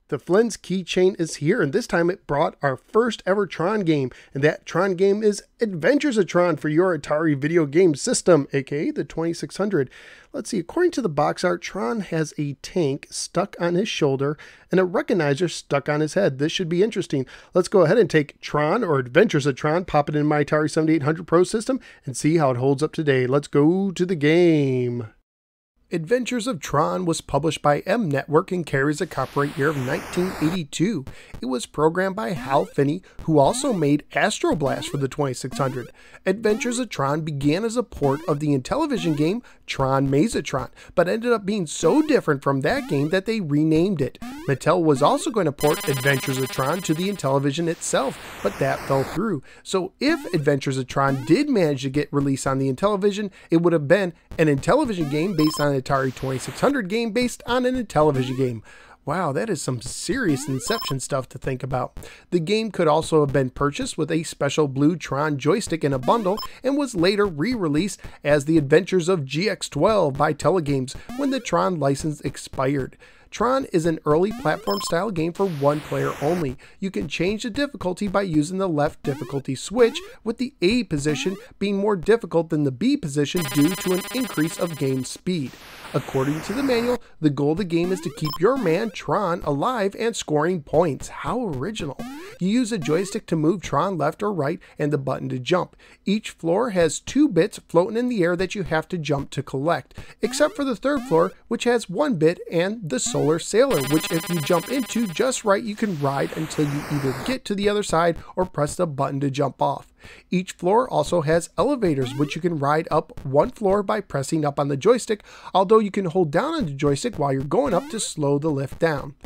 The Flynn's keychain is here, and this time it brought our first ever Tron game, and that Tron game is Adventures of Tron for your Atari video game system, aka the 2600. Let's see, according to the box art, Tron has a tank stuck on his shoulder and a recognizer stuck on his head. This should be interesting. Let's go ahead and take Tron, or Adventures of Tron, pop it in my Atari 7800 Pro system, and see how it holds up today. Let's go to the game. Adventures of Tron was published by M Network and carries a copyright year of 1982. It was programmed by Hal Finney, who also made Astro Blast for the 2600. Adventures of Tron began as a port of the Intellivision game Tron Maze-A-Tron, but ended up being so different from that game that they renamed it. Mattel was also going to port Adventures of Tron to the Intellivision itself, but that fell through. So if Adventures of Tron did manage to get released on the Intellivision, it would have been an Intellivision game based on an Atari 2600 game based on an Intellivision game. Wow, that is some serious Inception stuff to think about. The game could also have been purchased with a special blue Tron joystick in a bundle and was later re-released as The Adventures of GX12 by Telegames when the Tron license expired. Tron is an early platform style game for one player only. You can change the difficulty by using the left difficulty switch, with the A position being more difficult than the B position due to an increase of game speed. According to the manual, the goal of the game is to keep your man Tron alive and scoring points. How original. You use a joystick to move Tron left or right and the button to jump. Each floor has 2 bits floating in the air that you have to jump to collect, except for the third floor, which has 1 bit, and the Solar Sailor, which if you jump into just right, you can ride until you either get to the other side or press the button to jump off. Each floor also has elevators, which you can ride up 1 floor by pressing up on the joystick, although you can hold down on the joystick while you're going up to slow the lift down.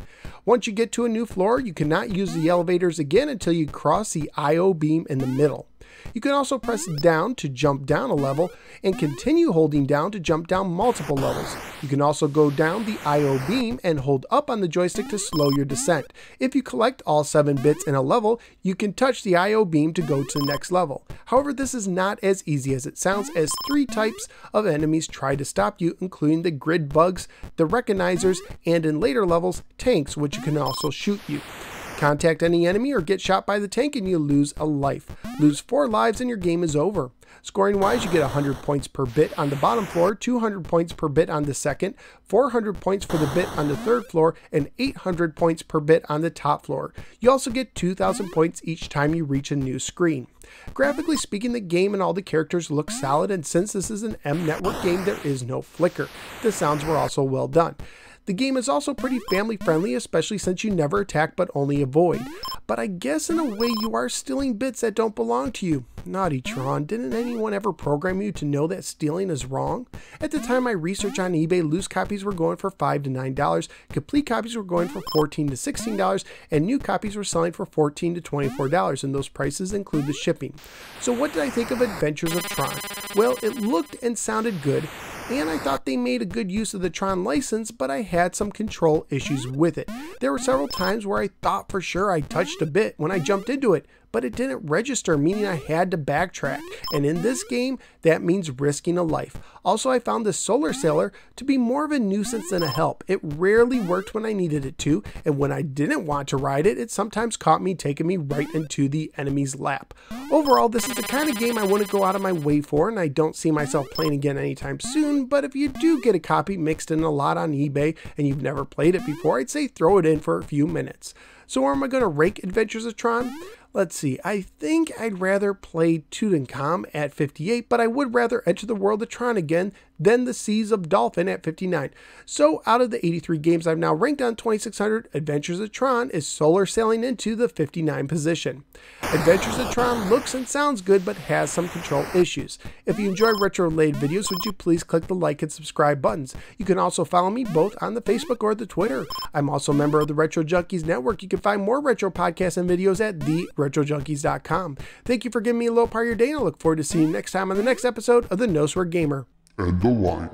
Once you get to a new floor, you cannot use the elevators again until you cross the I/O beam in the middle. You can also press down to jump down a level and continue holding down to jump down multiple levels. You can also go down the I/O beam and hold up on the joystick to slow your descent. If you collect all 7 bits in a level, you can touch the I/O beam to go to the next level. However, this is not as easy as it sounds, as 3 types of enemies try to stop you, including the grid bugs, the recognizers, and in later levels, tanks, which can also shoot you. Contact any enemy or get shot by the tank and you lose a life. Lose 4 lives and your game is over. Scoring wise, you get 100 points per bit on the bottom floor, 200 points per bit on the second, 400 points for the bit on the third floor, and 800 points per bit on the top floor. You also get 2,000 points each time you reach a new screen. Graphically speaking, the game and all the characters look solid, and since this is an M Network game, there is no flicker. The sounds were also well done. The game is also pretty family friendly, especially since you never attack but only avoid. But I guess in a way you are stealing bits that don't belong to you. Naughty Tron, didn't anyone ever program you to know that stealing is wrong? At the time I researched on eBay, loose copies were going for $5 to $9, complete copies were going for $14 to $16, and new copies were selling for $14 to $24, and those prices include the shipping. So what did I think of Adventures of Tron? Well, it looked and sounded good, and I thought they made a good use of the Tron license, but I had some control issues with it. There were several times where I thought for sure I touched a bit when I jumped into it, but it didn't register, meaning I had to backtrack. And in this game, that means risking a life. Also, I found the Solar Sailor to be more of a nuisance than a help. It rarely worked when I needed it to, and when I didn't want to ride it, it sometimes caught me taking me right into the enemy's lap. Overall, this is the kind of game I wouldn't go out of my way for, and I don't see myself playing again anytime soon, but if you do get a copy mixed in a lot on eBay and you've never played it before, I'd say throw it in for a few minutes. So where am I going to rank Adventures of Tron? Let's see, I think I'd rather play Tutankham at 58, but I would rather enter the world of Tron again than the seas of Dolphin at 59. So out of the 83 games I've now ranked on 2600, Adventures of Tron is solar sailing into the 59 position. Adventures of Tron looks and sounds good, but has some control issues. If you enjoy retro-related videos, would you please click the like and subscribe buttons. You can also follow me both on the Facebook or the Twitter. I'm also a member of the Retro Junkies Network. You can find more retro podcasts and videos at theretrojunkies.com. Thank you for giving me a little part of your day, and I look forward to seeing you next time on the next episode of The No Swear Gamer. And the line.